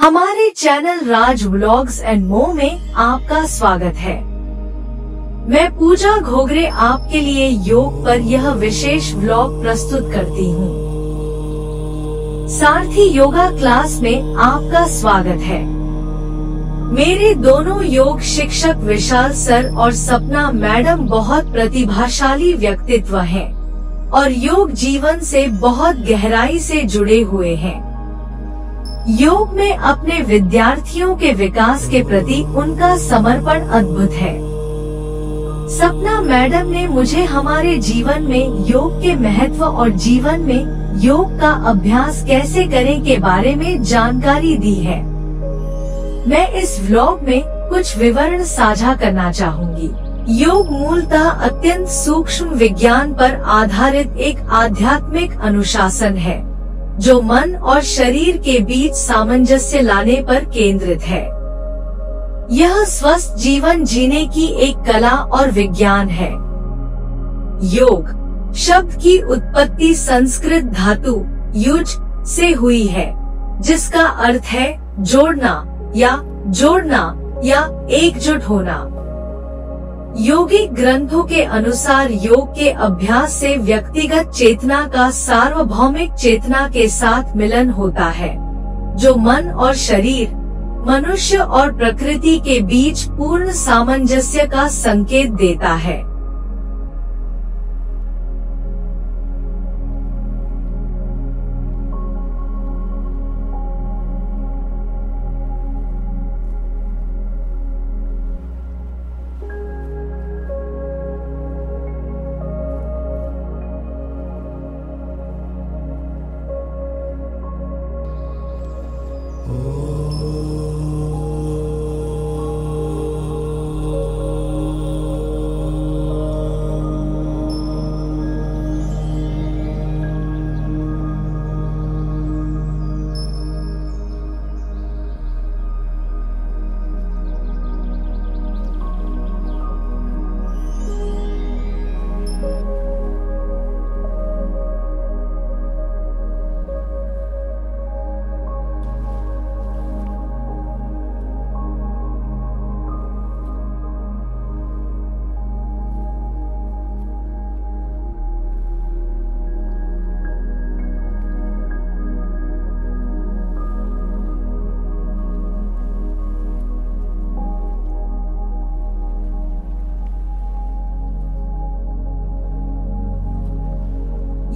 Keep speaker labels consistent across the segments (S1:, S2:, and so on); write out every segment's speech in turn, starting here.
S1: हमारे channel Raj vlogs and more में आपका स्वागत है। मैं पूजा घोगरे आपके लिए योग पर यह विशेष व्लॉग प्रस्तुत करती हूँ। सारथी योगा क्लास में आपका स्वागत है। मेरे दोनों योग शिक्षक विशाल सर और सपना मैडम बहुत प्रतिभाशाली व्यक्तित्व हैं और योग जीवन से बहुत गहराई से जुड़े हुए हैं। योग में अपने विद्यार्थियों के विकास के प्रति उनका समर्पण अद्भुत है। सपना मैडम ने मुझे हमारे जीवन में योग के महत्व और जीवन में योग का अभ्यास कैसे करें के बारे में जानकारी दी है। मैं इस व्लॉग में कुछ विवरण साझा करना चाहूंगी। योग मूलतः अत्यंत सूक्ष्म विज्ञान पर आधारित एक आध्यात्मिक अनुशासन है जो मन और शरीर के बीच सामंजस्य लाने पर केंद्रित है। यह स्वस्थ जीवन जीने की एक कला और विज्ञान है। योग शब्द की उत्पत्ति संस्कृत धातु युज से हुई है, जिसका अर्थ है जोड़ना या एकजुट होना। योगिक ग्रंथों के अनुसार योग के अभ्यास से व्यक्तिगत चेतना का सार्वभौमिक चेतना के साथ मिलन होता है, जो मन और शरीर, मनुष्य और प्रकृति के बीच पूर्ण सामंजस्य का संकेत देता है।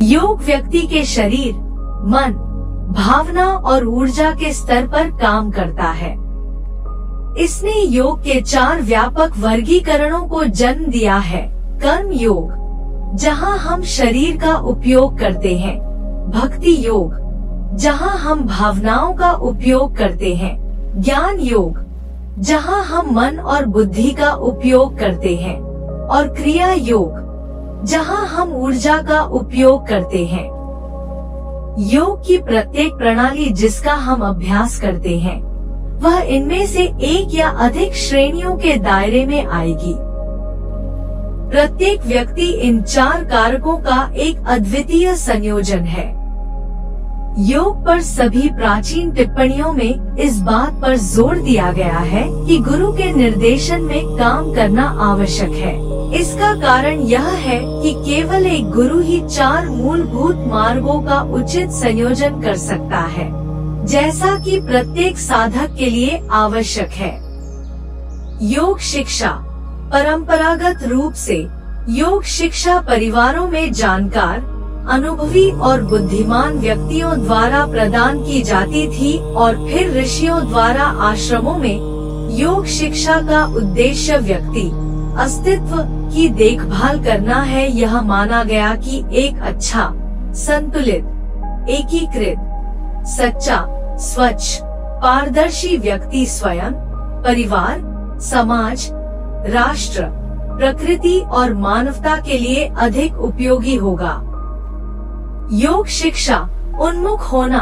S1: योग व्यक्ति के शरीर, मन, भावना और ऊर्जा के स्तर पर काम करता है। इसने योग के 4 व्यापक वर्गीकरणों को जन्म दिया है। कर्म योग, जहां हम शरीर का उपयोग करते हैं। भक्ति योग, जहां हम भावनाओं का उपयोग करते हैं। ज्ञान योग, जहां हम मन और बुद्धि का उपयोग करते हैं। और क्रिया योग, जहां हम ऊर्जा का उपयोग करते हैं। योग की प्रत्येक प्रणाली जिसका हम अभ्यास करते हैं, वह इनमें से एक या अधिक श्रेणियों के दायरे में आएगी। प्रत्येक व्यक्ति इन 4 कारकों का एक अद्वितीय संयोजन है। योग पर सभी प्राचीन टिप्पणियों में इस बात पर जोर दिया गया है कि गुरु के निर्देशन में काम करना आवश्यक है। इसका कारण यह है कि केवल एक गुरु ही 4 मूलभूत मार्गों का उचित संयोजन कर सकता है, जैसा कि प्रत्येक साधक के लिए आवश्यक है। योग शिक्षा, परंपरागत रूप से योग शिक्षा परिवारों में जानकार, अनुभवी और बुद्धिमान व्यक्तियों द्वारा प्रदान की जाती थी और फिर ऋषियों द्वारा आश्रमों में। योग शिक्षा का उद्देश्य व्यक्ति अस्तित्व की देखभाल करना है। यह माना गया कि एक अच्छा, संतुलित, एकीकृत, सच्चा, स्वच्छ, पारदर्शी व्यक्ति स्वयं, परिवार, समाज, राष्ट्र, प्रकृति और मानवता के लिए अधिक उपयोगी होगा। योग शिक्षा उन्मुख होना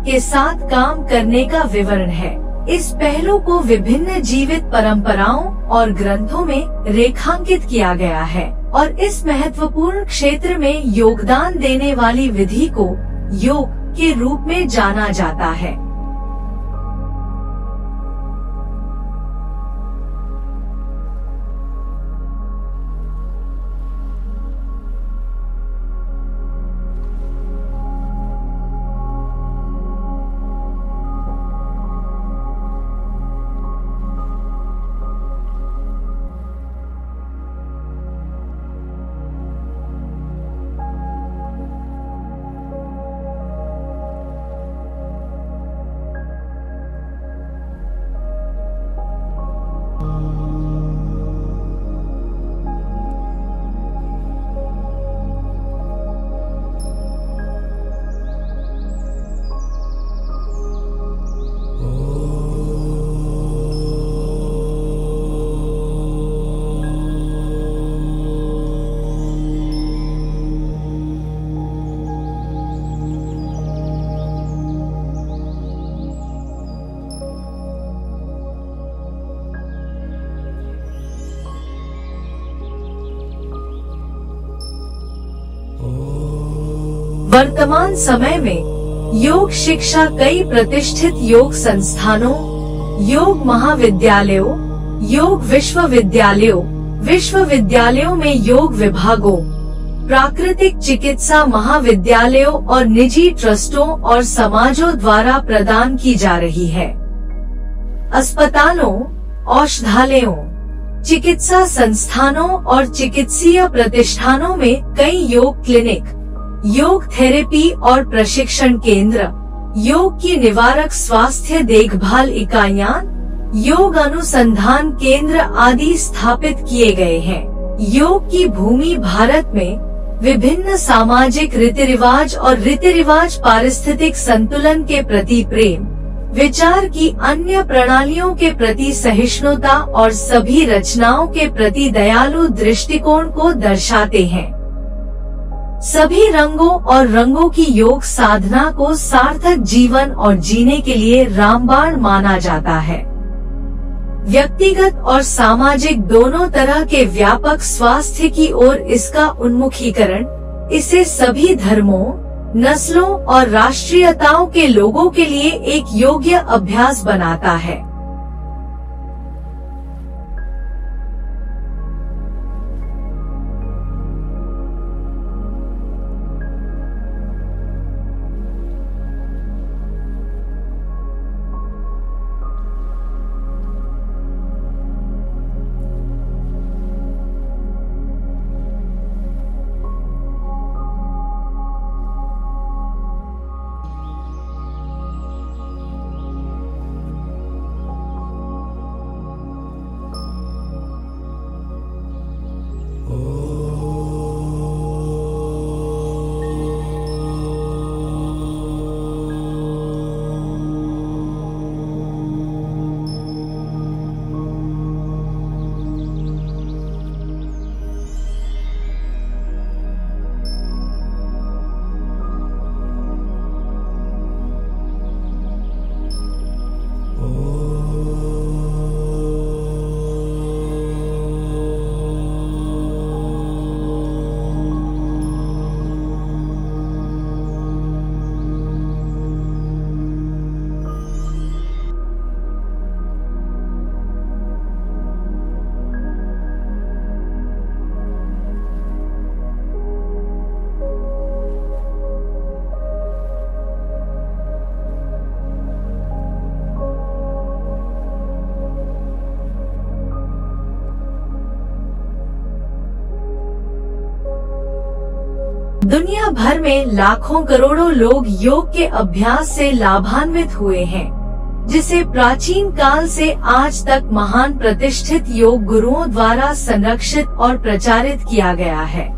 S1: के साथ काम करने का विवरण है। इस पहलू को विभिन्न जीवित परंपराओं और ग्रंथों में रेखांकित किया गया है और इस महत्वपूर्ण क्षेत्र में योगदान देने वाली विधि को योग के रूप में जाना जाता है। वर्तमान समय में योग शिक्षा कई प्रतिष्ठित योग संस्थानों, योग महाविद्यालयों, योग विश्वविद्यालयों में योग विभागों, प्राकृतिक चिकित्सा महाविद्यालयों और निजी ट्रस्टों और समाजों द्वारा प्रदान की जा रही है। अस्पतालों, औषधालयों, चिकित्सा संस्थानों और चिकित्सीय प्रतिष्ठानों में कई योग क्लिनिक, योग थेरेपी और प्रशिक्षण केंद्र, योग की निवारक स्वास्थ्य देखभाल इकाइयां, योग अनुसंधान केंद्र आदि स्थापित किए गए हैं। योग की भूमि भारत में विभिन्न सामाजिक रीति रिवाज पारिस्थितिक संतुलन के प्रति प्रेम, विचार की अन्य प्रणालियों के प्रति सहिष्णुता और सभी रचनाओं के प्रति दयालु दृष्टिकोण को दर्शाते हैं। सभी रंगों और रंगों की योग साधना को सार्थक जीवन और जीने के लिए रामबाण माना जाता है। व्यक्तिगत और सामाजिक दोनों तरह के व्यापक स्वास्थ्य की ओर इसका उन्मुखीकरण इसे सभी धर्मों, नस्लों और राष्ट्रीयताओं के लोगों के लिए एक योग्य अभ्यास बनाता है। दुनिया भर में लाखों करोड़ों लोग योग के अभ्यास से लाभान्वित हुए हैं, जिसे प्राचीन काल से आज तक महान प्रतिष्ठित योग गुरुओं द्वारा संरक्षित और प्रचारित किया गया है।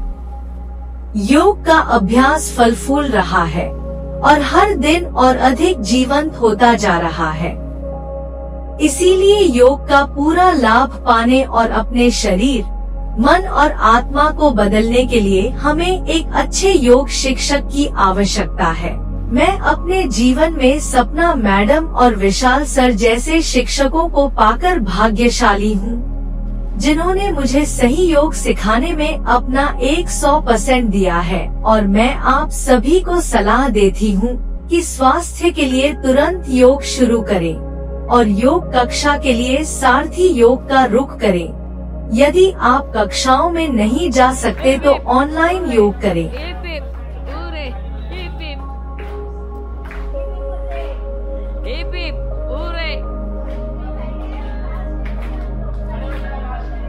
S1: योग का अभ्यास फल फूल रहा है और हर दिन और अधिक जीवंत होता जा रहा है। इसीलिए योग का पूरा लाभ पाने और अपने शरीर, मन और आत्मा को बदलने के लिए हमें एक अच्छे योग शिक्षक की आवश्यकता है। मैं अपने जीवन में सपना मैडम और विशाल सर जैसे शिक्षकों को पाकर भाग्यशाली हूँ, जिन्होंने मुझे सही योग सिखाने में अपना 100% दिया है। और मैं आप सभी को सलाह देती हूँ कि स्वास्थ्य के लिए तुरंत योग शुरू करें और योग कक्षा के लिए सारथी योग का रुख करें। यदि आप कक्षाओं में नहीं जा सकते तो ऑनलाइन योग करें।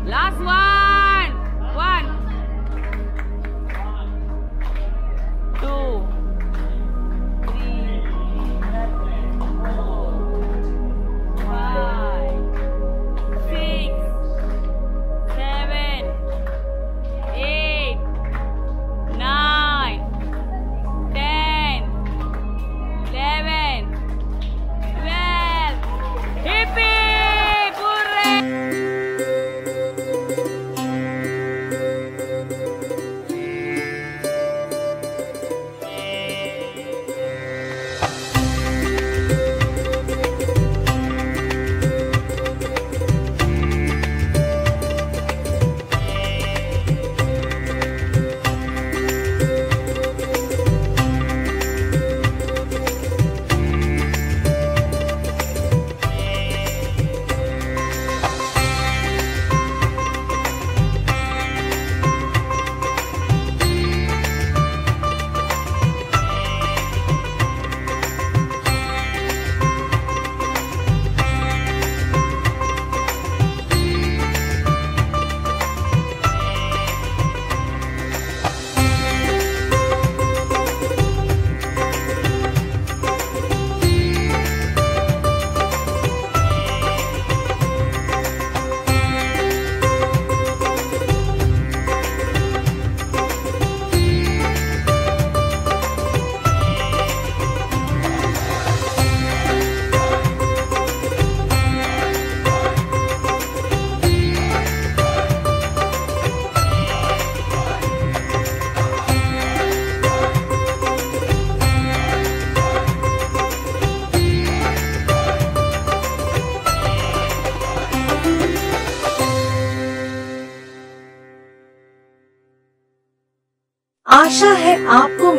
S2: Last one. 1, 2, 3, 4, 5, 6, 7, 8, 9,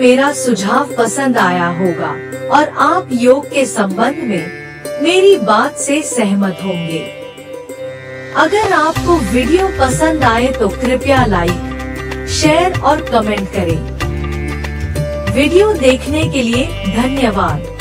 S1: मेरा सुझाव पसंद आया होगा और आप योग के संबंध में मेरी बात से सहमत होंगे। अगर आपको वीडियो पसंद आए तो कृपया लाइक, शेयर और कमेंट करें। वीडियो देखने के लिए धन्यवाद।